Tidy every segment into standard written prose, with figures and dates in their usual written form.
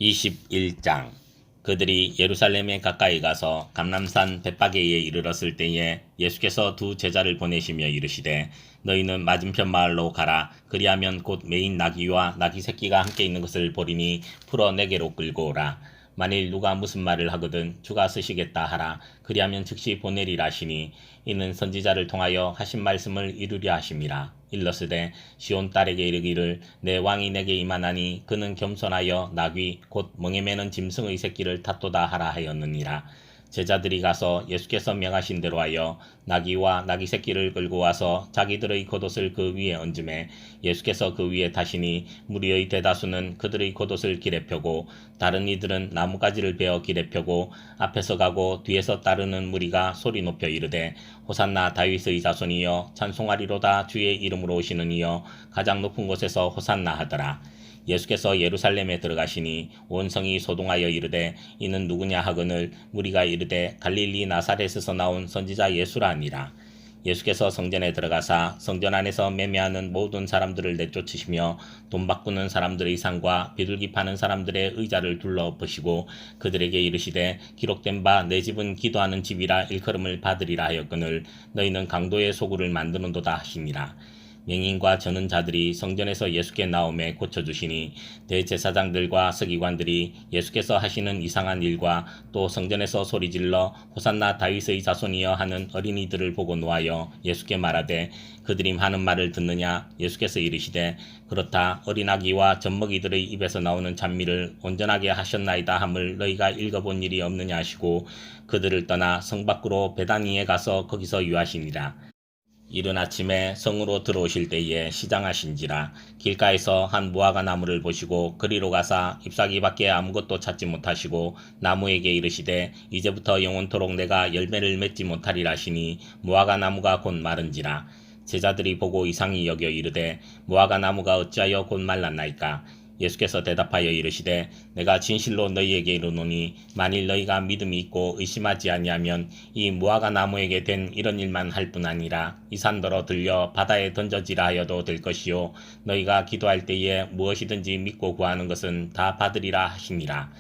21장 그들이 예루살렘에 가까이 가서 감람산 벳바게에 이르렀을 때에 예수께서 두 제자를 보내시며 이르시되 너희는 맞은편 마을로 가라. 그리하면 곧 매인 나귀와 나귀 새끼가 함께 있는 것을 보리니 풀어 내게로 끌고 오라. 만일 누가 무슨 말을 하거든 주가 쓰시겠다 하라. 그리하면 즉시 보내리라 하시니 이는 선지자를 통하여 하신 말씀을 이루려 하심이라. 일러스되 시온 딸에게 이르기를 내 왕이 내게 임하나니 그는 겸손하여 나귀 곧 멍에 매는 짐승의 새끼를 탓도다 하라 하였느니라. 제자들이 가서 예수께서 명하신 대로 하여 나귀와 나귀 새끼를 끌고 와서 자기들의 겉옷을 그 위에 얹음에 예수께서 그 위에 타시니 무리의 대다수는 그들의 겉옷을 길에 펴고 다른 이들은 나뭇가지를 베어 길에 펴고 앞에서 가고 뒤에서 따르는 무리가 소리 높여 이르되 호산나 다윗의 자손이여 찬송하리로다 주의 이름으로 오시는 이여 가장 높은 곳에서 호산나 하더라. 예수께서 예루살렘에 들어가시니 온 성이 소동하여 이르되 이는 누구냐 하거늘 무리가 이르되 갈릴리 나사렛에서 나온 선지자 예수라 하니라. 예수께서 성전에 들어가사 성전 안에서 매매하는 모든 사람들을 내쫓으시며 돈 바꾸는 사람들의 상과 비둘기 파는 사람들의 의자를 둘러엎으시고 그들에게 이르시되 기록된 바 내 집은 기도하는 집이라 일컬음을 받으리라 하였거늘 너희는 강도의 소굴을 만드는도다 하시니라. 맹인과 저는 자들이 성전에서 예수께 나오매 고쳐주시니 대제사장들과 서기관들이 예수께서 하시는 이상한 일과 또 성전에서 소리질러 호산나 다윗의 자손이여 하는 어린이들을 보고 노하여 예수께 말하되 그들이 하는 말을 듣느냐. 예수께서 이르시되 그렇다. 어린아기와 젖먹이들의 입에서 나오는 찬미를 온전하게 하셨나이다 함을 너희가 읽어본 일이 없느냐 하시고 그들을 떠나 성 밖으로 베다니에 가서 거기서 유하시니라. 이른 아침에 성으로 들어오실 때에 시장하신지라. 길가에서 한 무화과 나무를 보시고 그리로 가사 잎사귀 밖에 아무것도 찾지 못하시고 나무에게 이르시되 이제부터 영원토록 내가 열매를 맺지 못하리라 하시니 무화과 나무가 곧 마른지라. 제자들이 보고 이상히 여겨 이르되 무화과 나무가 어찌하여 곧 말랐나이까. 예수께서 대답하여 이르시되 내가 진실로 너희에게 이르노니 만일 너희가 믿음이 있고 의심하지 아니하면 이 무화과 나무에게 된 이런 일만 할 뿐 아니라 이 산더러 들려 바다에 던져지라 하여도 될 것이요 너희가 기도할 때에 무엇이든지 믿고 구하는 것은 다 받으리라 하시니라.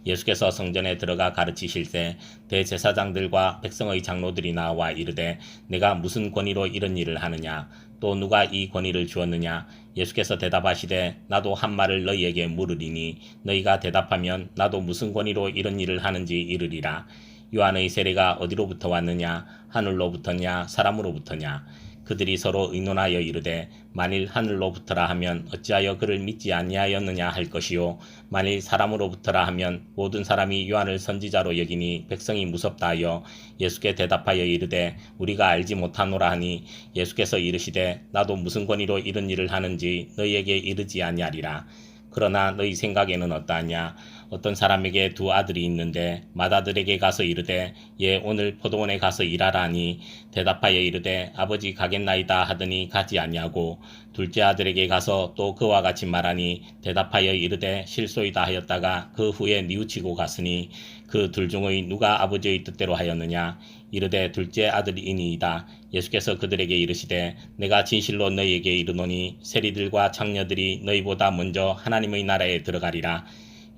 예수께서 성전에 들어가 가르치실세 대제사장들과 백성의 장로들이 나와 이르되 내가 무슨 권위로 이런 일을 하느냐. 또 누가 이 권위를 주었느냐. 예수께서 대답하시되 나도 한 말을 너희에게 물으리니 너희가 대답하면 나도 무슨 권위로 이런 일을 하는지 이르리라. 요한의 세례가 어디로부터 왔느냐. 하늘로부터냐 사람으로부터냐. 그들이 서로 의논하여 이르되 만일 하늘로부터라 하면 어찌하여 그를 믿지 아니하였느냐 할 것이요 만일 사람으로부터라 하면 모든 사람이 요한을 선지자로 여기니 백성이 무섭다 하여 예수께 대답하여 이르되 우리가 알지 못하노라 하니 예수께서 이르시되 나도 무슨 권위로 이런 일을 하는지 너희에게 이르지 아니하리라. 그러나 너희 생각에는 어떠하냐. 어떤 사람에게 두 아들이 있는데 맏아들에게 가서 이르되 예 오늘 포도원에 가서 일하라 하니 대답하여 이르되 아버지 가겠나이다 하더니 가지 아니하고 둘째 아들에게 가서 또 그와 같이 말하니 대답하여 이르되 실소이다 하였다가 그 후에 뉘우치고 갔으니 그 둘 중의 누가 아버지의 뜻대로 하였느냐. 이르되 둘째 아들이니이다. 예수께서 그들에게 이르시되 내가 진실로 너희에게 이르노니 세리들과 창녀들이 너희보다 먼저 하나님의 나라에 들어가리라.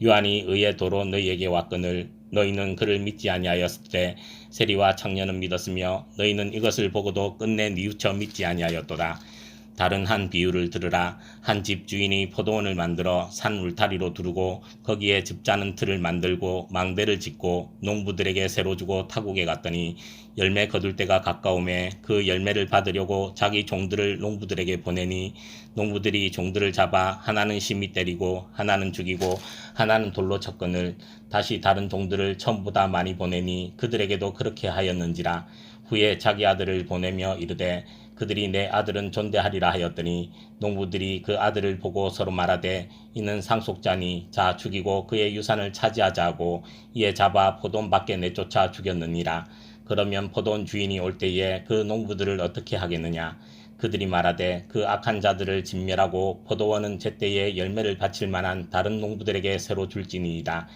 요한이 의의 도로 너희에게 왔거늘 너희는 그를 믿지 아니하였을 때 세리와 창녀는 믿었으며 너희는 이것을 보고도 끝내 뉘우쳐 믿지 아니하였도다. 다른 한 비유를 들으라. 한 집 주인이 포도원을 만들어 산 울타리로 두르고 거기에 즙자는 틀을 만들고 망대를 짓고 농부들에게 새로 주고 타국에 갔더니 열매 거둘 때가 가까우매 그 열매를 받으려고 자기 종들을 농부들에게 보내니 농부들이 종들을 잡아 하나는 심히 때리고 하나는 죽이고 하나는 돌로 쳤거늘 다시 다른 종들을 처음보다 많이 보내니 그들에게도 그렇게 하였는지라. 후에 자기 아들을 보내며 이르되 그들이 내 아들은 존대하리라 하였더니 농부들이 그 아들을 보고 서로 말하되 이는 상속자니 자 죽이고 그의 유산을 차지하자 하고 이에 잡아 포도원 밖에 내쫓아 죽였느니라. 그러면 포도원 주인이 올 때에 그 농부들을 어떻게 하겠느냐. 그들이 말하되 그 악한 자들을 진멸하고 포도원은 제때에 열매를 바칠 만한 다른 농부들에게 새로 줄지니이다.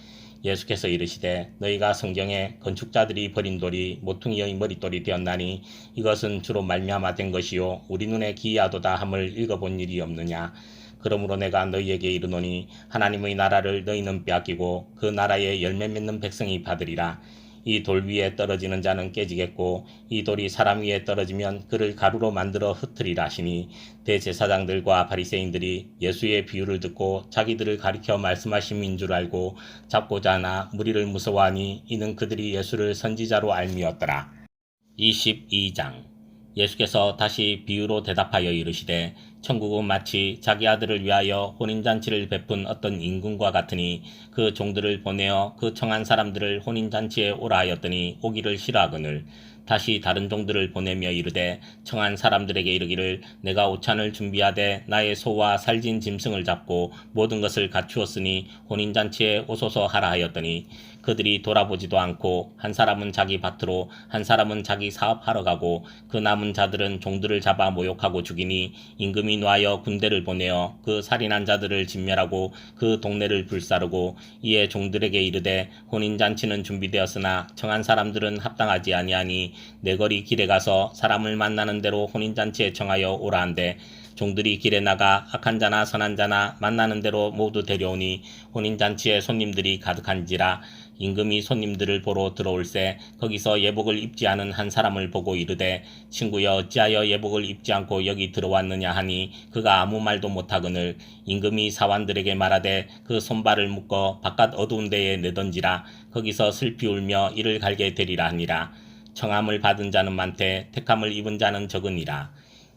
예수께서 이르시되 너희가 성경에 건축자들이 버린 돌이 모퉁이의 머릿돌이 되었나니 이것은 주로 말미암아 된 것이요 우리 눈에 기이하도다 함을 읽어본 일이 없느냐. 그러므로 내가 너희에게 이르노니 하나님의 나라를 너희는 빼앗기고 그 나라에 열매 맺는 백성이 받으리라. 이 돌 위에 떨어지는 자는 깨지겠고 이 돌이 사람 위에 떨어지면 그를 가루로 만들어 흩으리라 하시니 대제사장들과 바리새인들이 예수의 비유를 듣고 자기들을 가리켜 말씀하심인 줄 알고 잡고자 하나 무리를 무서워하니 이는 그들이 예수를 선지자로 알미었더라. 22장 예수께서 다시 비유로 대답하여 이르시되 천국은 마치 자기 아들을 위하여 혼인잔치를 베푼 어떤 임금과 같으니 그 종들을 보내어 그 청한 사람들을 혼인잔치에 오라 하였더니 오기를 싫어하거늘 다시 다른 종들을 보내며 이르되 청한 사람들에게 이르기를 내가 오찬을 준비하되 나의 소와 살진 짐승을 잡고 모든 것을 갖추었으니 혼인잔치에 오소서 하라 하였더니 그들이 돌아보지도 않고 한 사람은 자기 밭으로 한 사람은 자기 사업하러 가고 그 남은 자들은 종들을 잡아 모욕하고 죽이니 임금이 노하여 군대를 보내어 그 살인한 자들을 진멸하고 그 동네를 불사르고 이에 종들에게 이르되 혼인잔치는 준비되었으나 청한 사람들은 합당하지 아니하니 내거리 길에 가서 사람을 만나는 대로 혼인잔치에 청하여 오라 한대 종들이 길에 나가 악한 자나 선한 자나 만나는 대로 모두 데려오니 혼인잔치에 손님들이 가득한지라 임금이 손님들을 보러 들어올새 거기서 예복을 입지 않은 한 사람을 보고 이르되 친구여 어찌하여 예복을 입지 않고 여기 들어왔느냐 하니 그가 아무 말도 못하거늘 임금이 사환들에게 말하되 그 손발을 묶어 바깥 어두운 데에 내던지라 거기서 슬피 울며 이를 갈게 되리라 하니라. 청함을 받은 자는 많되 택함을 입은 자는 적으니라.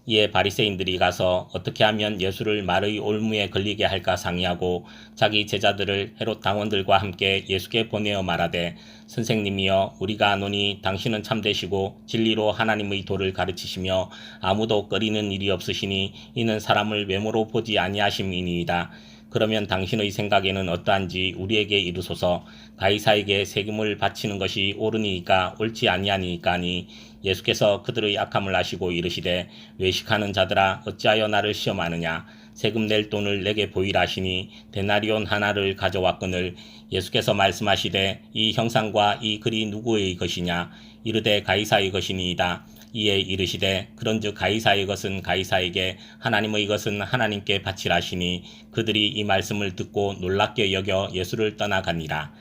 이에 바리새인들이 가서 어떻게 하면 예수를 말의 올무에 걸리게 할까 상의하고 자기 제자들을 헤롯 당원들과 함께 예수께 보내어 말하되 선생님이여 우리가 아노니 당신은 참되시고 진리로 하나님의 도를 가르치시며 아무도 꺼리는 일이 없으시니 이는 사람을 외모로 보지 아니하심이니이다. 그러면 당신의 생각에는 어떠한지 우리에게 이르소서. 가이사에게 세금을 바치는 것이 옳으니까 옳지 아니하니까 하니 예수께서 그들의 악함을 아시고 이르시되 외식하는 자들아 어찌하여 나를 시험하느냐. 세금 낼 돈을 내게 보이라 하시니 데나리온 하나를 가져왔거늘 예수께서 말씀하시되 이 형상과 이 글이 누구의 것이냐. 이르되 가이사의 것이니이다. 이에 이르시되 그런즉 가이사의 것은 가이사에게 하나님의 것은 하나님께 바치라 하시니 그들이 이 말씀을 듣고 놀랍게 여겨 예수를 떠나가니라.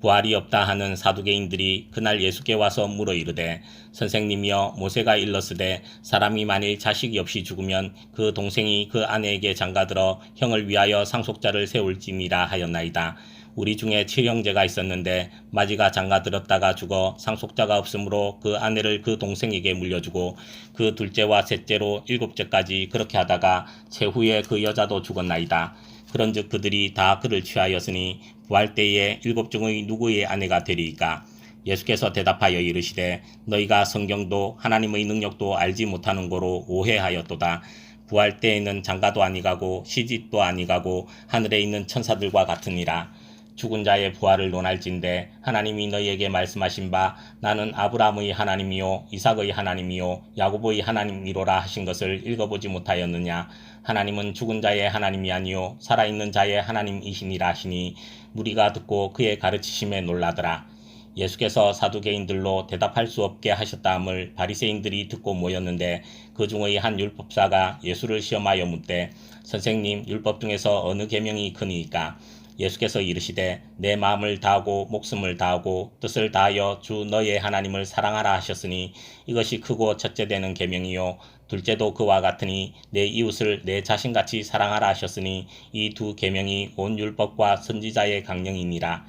부활이 없다 하는 사두개인들이 그날 예수께 와서 물어 이르되 선생님이여 모세가 일렀으되 사람이 만일 자식이 없이 죽으면 그 동생이 그 아내에게 장가들어 형을 위하여 상속자를 세울지니라 하였나이다. 우리 중에 칠형제가 있었는데 마지가 장가들었다가 죽어 상속자가 없으므로 그 아내를 그 동생에게 물려주고 그 둘째와 셋째로 일곱째까지 그렇게 하다가 최후에 그 여자도 죽었나이다. 그런즉 그들이 다 그를 취하였으니 부활 때에 일곱 중의 누구의 아내가 되리이까. 예수께서 대답하여 이르시되 너희가 성경도 하나님의 능력도 알지 못하는 고로 오해하였도다. 부활 때에는 장가도 아니가고 시집도 아니가고 하늘에 있는 천사들과 같으니라. 죽은 자의 부활을 논할진대 하나님이 너희에게 말씀하신 바 나는 아브라함의 하나님이요 이삭의 하나님이요 야곱의 하나님이로라 하신 것을 읽어보지 못하였느냐. 하나님은 죽은 자의 하나님이 아니요 살아있는 자의 하나님이시니라 하시니 무리가 듣고 그의 가르치심에 놀라더라. 예수께서 사두개인들로 대답할 수 없게 하셨다함을 바리새인들이 듣고 모였는데 그 중의 한 율법사가 예수를 시험하여 묻되 선생님 율법 중에서 어느 계명이 크니이까. 예수께서 이르시되 내 마음을 다하고 목숨을 다하고 뜻을 다하여 주 너의 하나님을 사랑하라 하셨으니 이것이 크고 첫째 되는 계명이요 둘째도 그와 같으니 내 이웃을 내 자신같이 사랑하라 하셨으니 이 두 계명이 온 율법과 선지자의 강령이니라.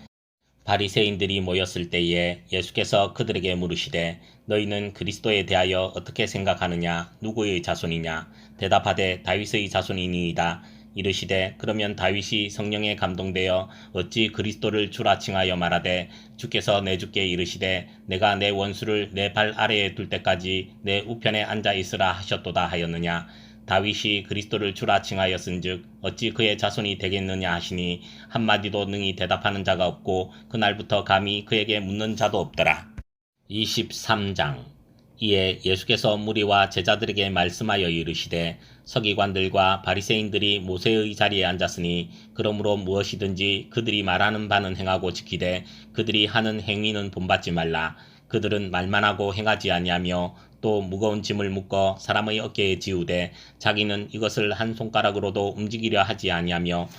바리새인들이 모였을 때에 예수께서 그들에게 물으시되 너희는 그리스도에 대하여 어떻게 생각하느냐. 누구의 자손이냐. 대답하되 다윗의 자손이니이다. 이르시되 그러면 다윗이 성령에 감동되어 어찌 그리스도를 주라 칭하여 말하되 주께서 내 주께 이르시되 내가 내 원수를 내 발 아래에 둘 때까지 내 우편에 앉아 있으라 하셨도다 하였느냐. 다윗이 그리스도를 주라 칭하였은즉 어찌 그의 자손이 되겠느냐 하시니 한마디도 능히 대답하는 자가 없고 그날부터 감히 그에게 묻는 자도 없더라. 23장 이에 예수께서 무리와 제자들에게 말씀하여 이르시되 서기관들과 바리새인들이 모세의 자리에 앉았으니 그러므로 무엇이든지 그들이 말하는 바는 행하고 지키되 그들이 하는 행위는 본받지 말라. 그들은 말만 하고 행하지 아니하며 또 무거운 짐을 묶어 사람의 어깨에 지우되 자기는 이것을 한 손가락으로도 움직이려 하지 아니하며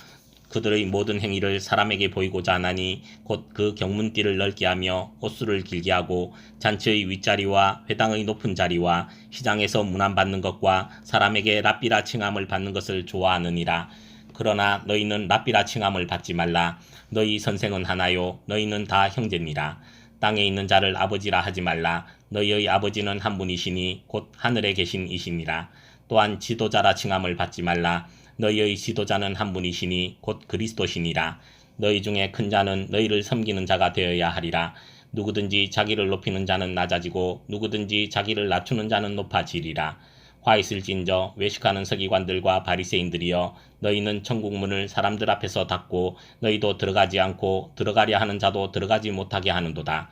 그들의 모든 행위를 사람에게 보이고자 하나니 곧 그 경문띠를 넓게 하며 옷수를 길게 하고 잔치의 윗자리와 회당의 높은 자리와 시장에서 문안받는 것과 사람에게 랍비라 칭함을 받는 것을 좋아하느니라. 그러나 너희는 랍비라 칭함을 받지 말라. 너희 선생은 하나요 너희는 다 형제니라. 땅에 있는 자를 아버지라 하지 말라. 너희의 아버지는 한 분이시니 곧 하늘에 계신 이시니라. 또한 지도자라 칭함을 받지 말라. 너희의 지도자는 한 분이시니 곧 그리스도시니라. 너희 중에 큰 자는 너희를 섬기는 자가 되어야 하리라. 누구든지 자기를 높이는 자는 낮아지고 누구든지 자기를 낮추는 자는 높아지리라. 화 있을진저 외식하는 서기관들과 바리새인들이여 너희는 천국문을 사람들 앞에서 닫고 너희도 들어가지 않고 들어가려 하는 자도 들어가지 못하게 하는도다.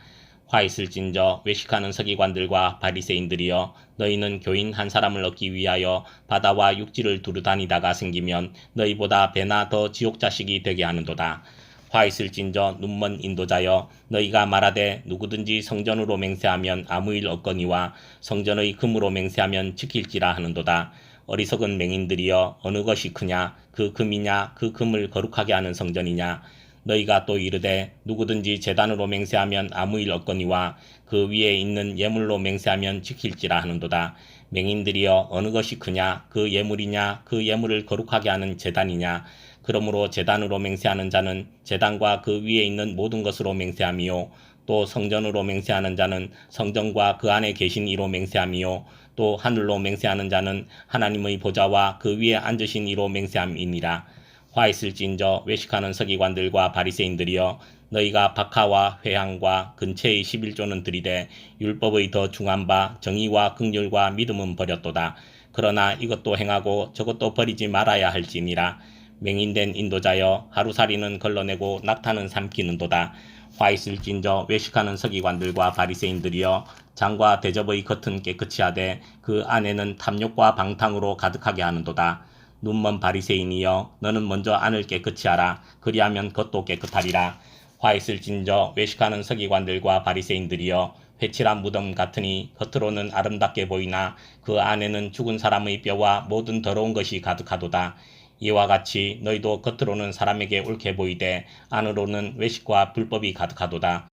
화 있을진저 외식하는 서기관들과 바리새인들이여 너희는 교인 한 사람을 얻기 위하여 바다와 육지를 두루 다니다가 생기면 너희보다 배나 더 지옥 자식이 되게 하는도다. 화 있을진저 눈먼 인도자여 너희가 말하되 누구든지 성전으로 맹세하면 아무 일 없거니와 성전의 금으로 맹세하면 지킬지라 하는도다. 어리석은 맹인들이여 어느 것이 크냐 그 금이냐 그 금을 거룩하게 하는 성전이냐. 너희가 또 이르되 누구든지 제단으로 맹세하면 아무 일 없거니와 그 위에 있는 예물로 맹세하면 지킬지라 하는도다. 맹인들이여 어느 것이 크냐 그 예물이냐 그 예물을 거룩하게 하는 제단이냐. 그러므로 제단으로 맹세하는 자는 제단과 그 위에 있는 모든 것으로 맹세함이요 또 성전으로 맹세하는 자는 성전과 그 안에 계신 이로 맹세함이요 또 하늘로 맹세하는 자는 하나님의 보좌와 그 위에 앉으신 이로 맹세함이니라. 화 있을진저 외식하는 서기관들과 바리새인들이여 너희가 박하와 회향과 근처의 11조는 들이되 율법의 더 중한 바 정의와 긍휼과 믿음은 버렸도다. 그러나 이것도 행하고 저것도 버리지 말아야 할지니라. 맹인된 인도자여 하루살이는 걸러내고 낙타는 삼키는도다. 화 있을진저 외식하는 서기관들과 바리새인들이여 장과 대접의 겉은 깨끗이 하되 그 안에는 탐욕과 방탕으로 가득하게 하는도다. 눈먼 바리새인이여 너는 먼저 안을 깨끗이 하라. 그리하면 겉도 깨끗하리라. 화 있을진저 외식하는 서기관들과 바리새인들이여 회칠한 무덤 같으니 겉으로는 아름답게 보이나 그 안에는 죽은 사람의 뼈와 모든 더러운 것이 가득하도다. 이와 같이 너희도 겉으로는 사람에게 옳게 보이되 안으로는 외식과 불법이 가득하도다.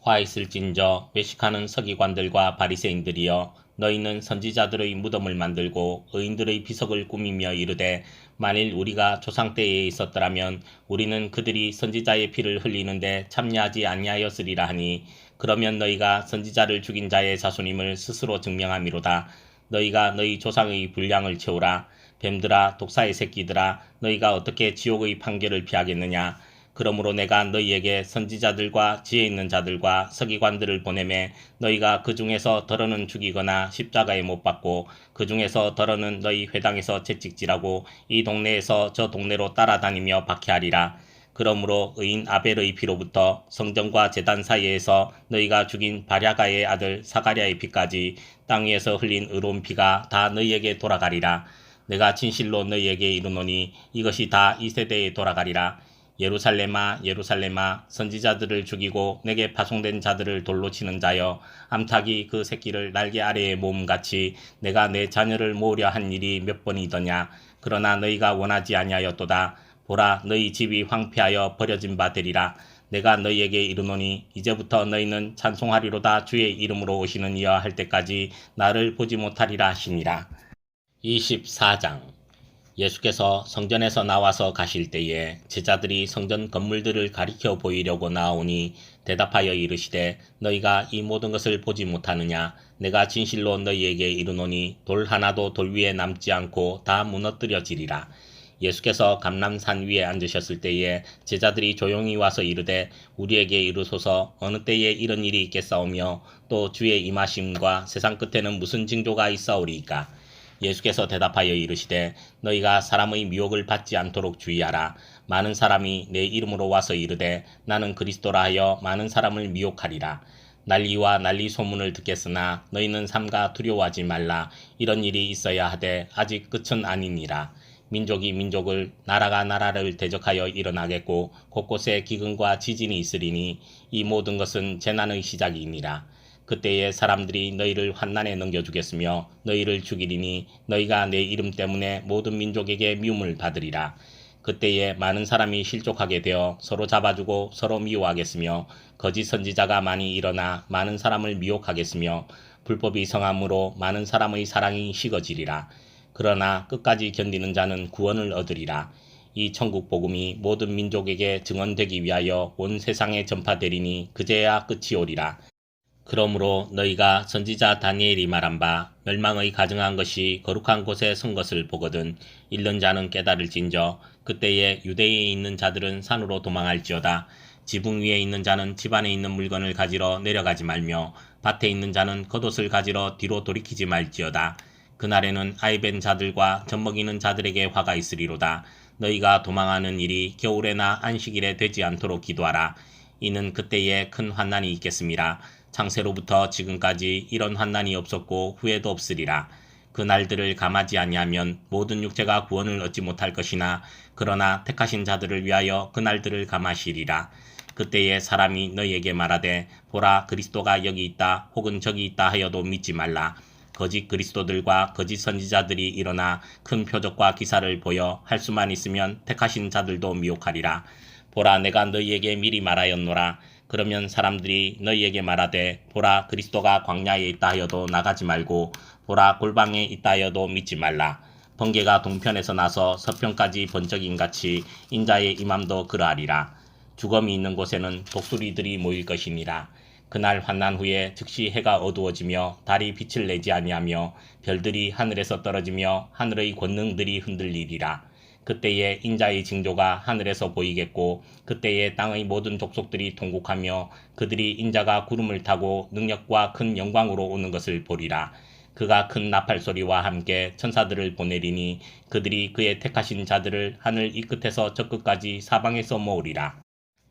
화 있을진저 외식하는 서기관들과 바리새인들이여 너희는 선지자들의 무덤을 만들고 의인들의 비석을 꾸미며 이르되 만일 우리가 조상 때에 있었더라면 우리는 그들이 선지자의 피를 흘리는데 참여하지 아니하였으리라 하니 그러면 너희가 선지자를 죽인 자의 자손임을 스스로 증명함이로다. 너희가 너희 조상의 분량을 채우라. 뱀들아 독사의 새끼들아 너희가 어떻게 지옥의 판결을 피하겠느냐. 그러므로 내가 너희에게 선지자들과 지혜 있는 자들과 서기관들을 보내매 너희가 그 중에서 덜어는 죽이거나 십자가에 못 박고 그 중에서 덜어는 너희 회당에서 채찍질하고 이 동네에서 저 동네로 따라다니며 박해하리라. 그러므로 의인 아벨의 피로부터 성전과 제단 사이에서 너희가 죽인 바랴가의 아들 사가랴의 피까지 땅 위에서 흘린 의로운 피가 다 너희에게 돌아가리라. 내가 진실로 너희에게 이르노니 이것이 다 이 세대에 돌아가리라. 예루살렘아 예루살렘아 선지자들을 죽이고 내게 파송된 자들을 돌로 치는 자여 암탉이 그 새끼를 날개 아래에 모음같이 내가 내 자녀를 모으려 한 일이 몇 번이더냐. 그러나 너희가 원하지 아니하였도다. 보라 너희 집이 황폐하여 버려진 바 되리라. 내가 너희에게 이르노니 이제부터 너희는 찬송하리로다 주의 이름으로 오시는 이여 할 때까지 나를 보지 못하리라 하시니라. 24장 예수께서 성전에서 나와서 가실 때에 제자들이 성전 건물들을 가리켜 보이려고 나오니 대답하여 이르시되 너희가 이 모든 것을 보지 못하느냐. 내가 진실로 너희에게 이르노니 돌 하나도 돌 위에 남지 않고 다 무너뜨려지리라. 예수께서 감람산 위에 앉으셨을 때에 제자들이 조용히 와서 이르되 우리에게 이르소서 어느 때에 이런 일이 있겠사오며 또 주의 임하심과 세상 끝에는 무슨 징조가 있사오리이까. 예수께서 대답하여 이르시되 너희가 사람의 미혹을 받지 않도록 주의하라. 많은 사람이 내 이름으로 와서 이르되 나는 그리스도라 하여 많은 사람을 미혹하리라. 난리와 난리 소문을 듣겠으나 너희는 삼가 두려워하지 말라. 이런 일이 있어야 하되 아직 끝은 아니니라. 민족이 민족을 나라가 나라를 대적하여 일어나겠고 곳곳에 기근과 지진이 있으리니 이 모든 것은 재난의 시작이니라. 그때에 사람들이 너희를 환난에 넘겨주겠으며 너희를 죽이리니 너희가 내 이름 때문에 모든 민족에게 미움을 받으리라. 그때에 많은 사람이 실족하게 되어 서로 잡아주고 서로 미워하겠으며 거짓 선지자가 많이 일어나 많은 사람을 미혹하겠으며 불법이 성함으로 많은 사람의 사랑이 식어지리라. 그러나 끝까지 견디는 자는 구원을 얻으리라. 이 천국 복음이 모든 민족에게 증언되기 위하여 온 세상에 전파되리니 그제야 끝이 오리라. 그러므로 너희가 선지자 다니엘이 말한 바 멸망의 가증한 것이 거룩한 곳에 선 것을 보거든 읽는 자는 깨달을진저 그때에 유대에 있는 자들은 산으로 도망할지어다. 지붕 위에 있는 자는 집 안에 있는 물건을 가지러 내려가지 말며 밭에 있는 자는 겉옷을 가지러 뒤로 돌이키지 말지어다. 그날에는 아이벤 자들과 젖먹이는 자들에게 화가 있으리로다. 너희가 도망하는 일이 겨울에나 안식일에 되지 않도록 기도하라. 이는 그때에 큰 환난이 있겠음이라. 창세로부터 지금까지 이런 환난이 없었고 후에도 없으리라. 그 날들을 감하지 아니하면 모든 육체가 구원을 얻지 못할 것이나 그러나 택하신 자들을 위하여 그 날들을 감하시리라. 그때에 사람이 너희에게 말하되 보라 그리스도가 여기 있다 혹은 저기 있다 하여도 믿지 말라. 거짓 그리스도들과 거짓 선지자들이 일어나 큰 표적과 기사를 보여 할 수만 있으면 택하신 자들도 미혹하리라. 보라 내가 너희에게 미리 말하였노라. 그러면 사람들이 너희에게 말하되 보라 그리스도가 광야에 있다 하여도 나가지 말고 보라 골방에 있다 하여도 믿지 말라. 번개가 동편에서 나서 서편까지 번쩍임같이 인자의 임함도 그러하리라. 죽음이 있는 곳에는 독수리들이 모일 것이니라. 그날 환난 후에 즉시 해가 어두워지며 달이 빛을 내지 아니하며 별들이 하늘에서 떨어지며 하늘의 권능들이 흔들리리라. 그때에 인자의 징조가 하늘에서 보이겠고 그때에 땅의 모든 족속들이 통곡하며 그들이 인자가 구름을 타고 능력과 큰 영광으로 오는 것을 보리라. 그가 큰 나팔 소리와 함께 천사들을 보내리니 그들이 그의 택하신 자들을 하늘 이 끝에서 저 끝까지 사방에서 모으리라.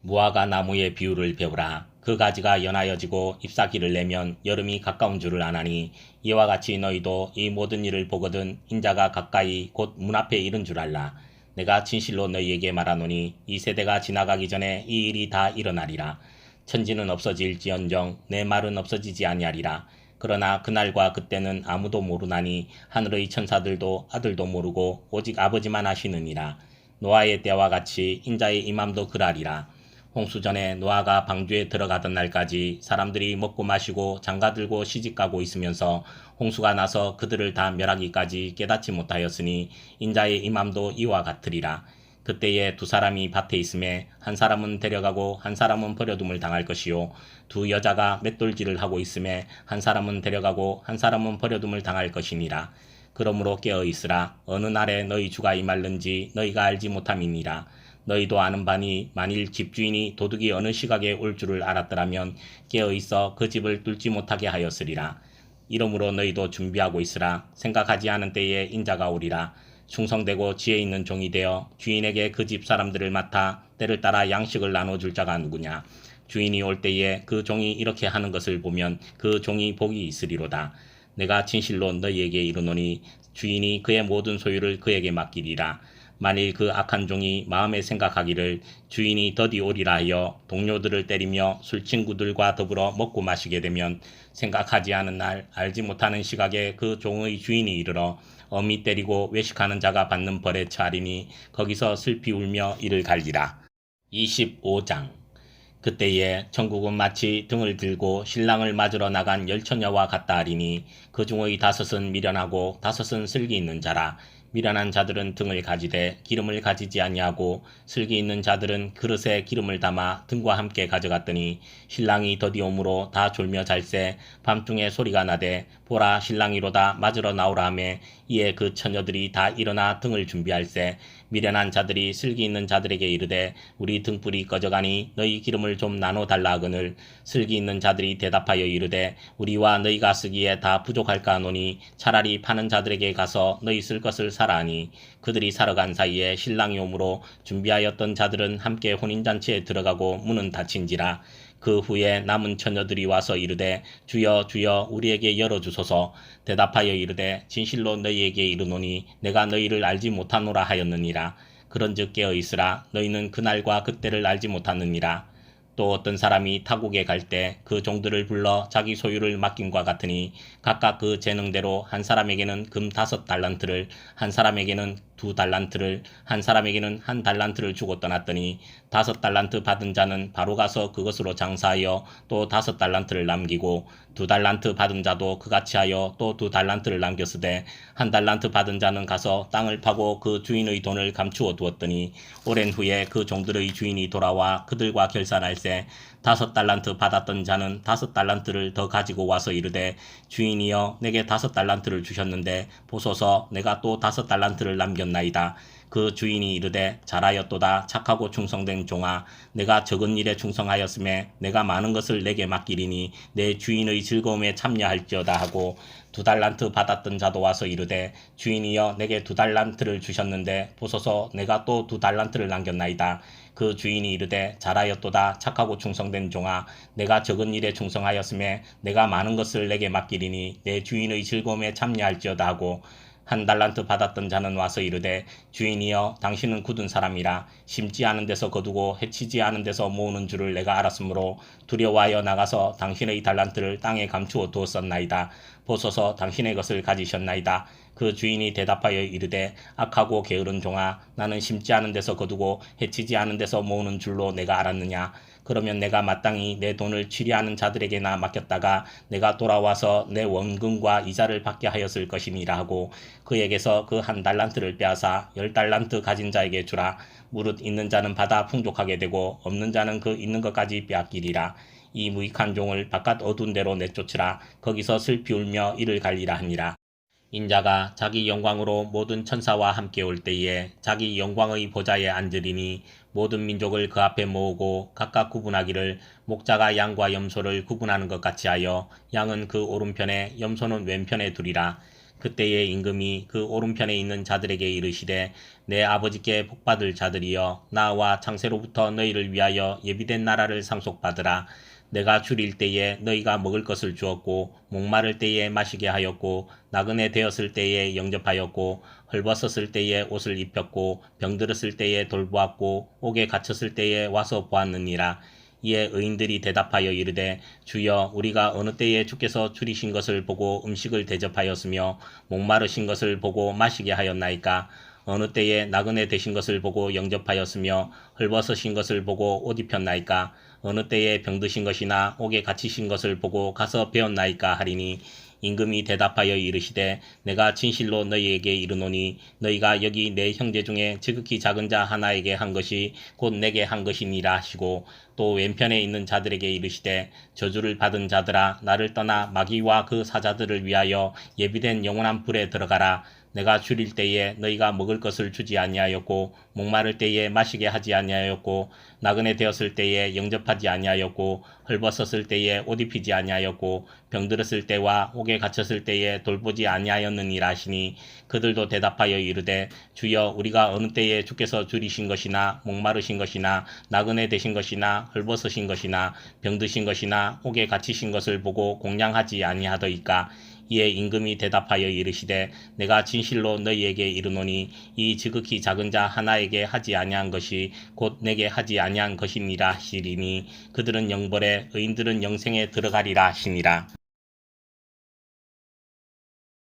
무화과 나무의 비유를 배우라. 그 가지가 연하여지고 잎사귀를 내면 여름이 가까운 줄을 아나니 이와 같이 너희도 이 모든 일을 보거든 인자가 가까이 곧 문 앞에 이른 줄 알라. 내가 진실로 너희에게 말하노니 이 세대가 지나가기 전에 이 일이 다 일어나리라. 천지는 없어질지언정 내 말은 없어지지 아니하리라. 그러나 그날과 그때는 아무도 모르나니 하늘의 천사들도 아들도 모르고 오직 아버지만 아시느니라. 노아의 때와 같이 인자의 임함도 그러하리라. 홍수전에 노아가 방주에 들어가던 날까지 사람들이 먹고 마시고 장가들고 시집가고 있으면서 홍수가 나서 그들을 다 멸하기까지 깨닫지 못하였으니 인자의 임함도 이와 같으리라. 그때에 두 사람이 밭에 있음에 한 사람은 데려가고 한 사람은 버려둠을 당할 것이요 두 여자가 맷돌질을 하고 있음에 한 사람은 데려가고 한 사람은 버려둠을 당할 것이니라. 그러므로 깨어 있으라. 어느 날에 너희 주가 임할는지 너희가 알지 못함이니라. 너희도 아는 바니 만일 집주인이 도둑이 어느 시각에 올 줄을 알았더라면 깨어있어 그 집을 뚫지 못하게 하였으리라. 이러므로 너희도 준비하고 있으라. 생각하지 않은 때에 인자가 오리라. 충성되고 지혜 있는 종이 되어 주인에게 그 집 사람들을 맡아 때를 따라 양식을 나눠줄 자가 누구냐. 주인이 올 때에 그 종이 이렇게 하는 것을 보면 그 종이 복이 있으리로다. 내가 진실로 너희에게 이르노니 주인이 그의 모든 소유를 그에게 맡기리라. 만일 그 악한 종이 마음에 생각하기를 주인이 더디 오리라 하여 동료들을 때리며 술친구들과 더불어 먹고 마시게 되면 생각하지 않은 날 알지 못하는 시각에 그 종의 주인이 이르러 엄히 때리고 외식하는 자가 받는 벌에 처하리니 거기서 슬피 울며 이를 갈리라. 25장 그때에 천국은 마치 등을 들고 신랑을 맞으러 나간 열처녀와 같다 하리니 그 중의 5은 미련하고 5은 슬기 있는 자라. 미련한 자들은 등을 가지되 기름을 가지지 아니하고 슬기 있는 자들은 그릇에 기름을 담아 등과 함께 가져갔더니 신랑이 더디 오므로 다 졸며 잘새 밤중에 소리가 나되 보라 신랑이로다 맞으러 나오라 하매 이에 그 처녀들이 다 일어나 등을 준비할세 미련한 자들이 슬기 있는 자들에게 이르되 우리 등불이 꺼져가니 너희 기름을 좀 나눠 달라 하거늘 슬기 있는 자들이 대답하여 이르되 우리와 너희가 쓰기에 다 부족할까 하노니 차라리 파는 자들에게 가서 너희 쓸 것을 사라 하니 그들이 사러 간 사이에 신랑이 오므로 준비하였던 자들은 함께 혼인잔치에 들어가고 문은 닫힌지라. 그 후에 남은 처녀들이 와서 이르되 주여 주여 우리에게 열어주소서. 대답하여 이르되 진실로 너희에게 이르노니 내가 너희를 알지 못하노라 하였느니라. 그런즉 깨어있으라. 너희는 그날과 그때를 알지 못하느니라. 또 어떤 사람이 타국에 갈 때 그 종들을 불러 자기 소유를 맡김과 같으니 각각 그 재능대로 한 사람에게는 금 5달란트를, 한 사람에게는 2달란트를, 한 사람에게는 1달란트를 주고 떠났더니 5달란트 받은 자는 바로 가서 그것으로 장사하여 또 5달란트를 남기고 2달란트 받은 자도 그같이 하여 또 2달란트를 남겼으되 1달란트 받은 자는 가서 땅을 파고 그 주인의 돈을 감추어 두었더니 오랜 후에 그 종들의 주인이 돌아와 그들과 결산할세 5달란트 받았던 자는 5달란트를 더 가지고 와서 이르되 주인이여 내게 5달란트를 주셨는데 보소서 내가 또 5달란트를 남겼나이다. 그 주인이 이르되 잘하였도다 착하고 충성된 종아 내가 적은 일에 충성하였음에 내가 많은 것을 내게 맡기리니 내 주인의 즐거움에 참여할지어다 하고 2달란트 받았던 자도 와서 이르되 주인이여 내게 2달란트를 주셨는데 보소서 내가 또 2달란트를 남겼나이다. 그 주인이 이르되 잘하였도다 착하고 충성된 종아 내가 적은 일에 충성하였음에 내가 많은 것을 내게 맡기리니 내 주인의 즐거움에 참여할지어다 하고 1달란트 받았던 자는 와서 이르되 주인이여 당신은 굳은 사람이라 심지 않은 데서 거두고 해치지 않은 데서 모으는 줄을 내가 알았으므로 두려워하여 나가서 당신의 달란트를 땅에 감추어 두었었나이다. 보소서 당신의 것을 가지셨나이다. 그 주인이 대답하여 이르되 악하고 게으른 종아 나는 심지 않은 데서 거두고 해치지 않은 데서 모으는 줄로 내가 알았느냐. 그러면 내가 마땅히 내 돈을 취리하는 자들에게나 맡겼다가 내가 돌아와서 내 원금과 이자를 받게 하였을 것이니라 하고 그에게서 그 1달란트를 빼앗아 10달란트 가진 자에게 주라. 무릇 있는 자는 받아 풍족하게 되고 없는 자는 그 있는 것까지 빼앗기리라. 이 무익한 종을 바깥 어두운 데로 내쫓으라. 거기서 슬피 울며 이를 갈리라 하니라. 인자가 자기 영광으로 모든 천사와 함께 올 때에 자기 영광의 보좌에 앉으리니 모든 민족을 그 앞에 모으고 각각 구분하기를 목자가 양과 염소를 구분하는 것 같이 하여 양은 그 오른편에 염소는 왼편에 두리라. 그때의 임금이 그 오른편에 있는 자들에게 이르시되 내 아버지께 복받을 자들이여 나와 창세로부터 너희를 위하여 예비된 나라를 상속받으라. 내가 줄일 때에 너희가 먹을 것을 주었고 목마를 때에 마시게 하였고 나그네 되었을 때에 영접하였고 헐벗었을 때에 옷을 입혔고 병들었을 때에 돌보았고 옥에 갇혔을 때에 와서 보았느니라. 이에 의인들이 대답하여 이르되 주여 우리가 어느 때에 주께서 줄이신 것을 보고 음식을 대접하였으며 목마르신 것을 보고 마시게 하였나이까. 어느 때에 나그네 되신 것을 보고 영접하였으며 헐벗으신 것을 보고 옷 입혔나이까. 어느 때에 병드신 것이나 옥에 갇히신 것을 보고 가서 배웠나이까 하리니 임금이 대답하여 이르시되 내가 진실로 너희에게 이르노니 너희가 여기 내 형제 중에 지극히 작은 자 하나에게 한 것이 곧 내게 한 것이니라 하시고 또 왼편에 있는 자들에게 이르시되 저주를 받은 자들아 나를 떠나 마귀와 그 사자들을 위하여 예비된 영원한 불에 들어가라. 내가 줄일 때에 너희가 먹을 것을 주지 아니하였고 목마를 때에 마시게 하지 아니하였고 나그네 되었을 때에 영접하지 아니하였고 헐벗었을 때에 옷 입히지 아니하였고 병들었을 때와 옥에 갇혔을 때에 돌보지 아니하였느니라 하시니 그들도 대답하여 이르되 주여 우리가 어느 때에 주께서 줄이신 것이나 목마르신 것이나 나그네 되신 것이나 헐벗으신 것이나 병드신 것이나 옥에 갇히신 것을 보고 공양하지 아니하더이까. 이에 임금이 대답하여 이르시되 내가 진실로 너희에게 이르노니 이 지극히 작은 자 하나에게 하지 아니한 것이 곧 내게 하지 아니한 것이니라 하시리니 그들은 영벌에 의인들은 영생에 들어가리라 하시니라.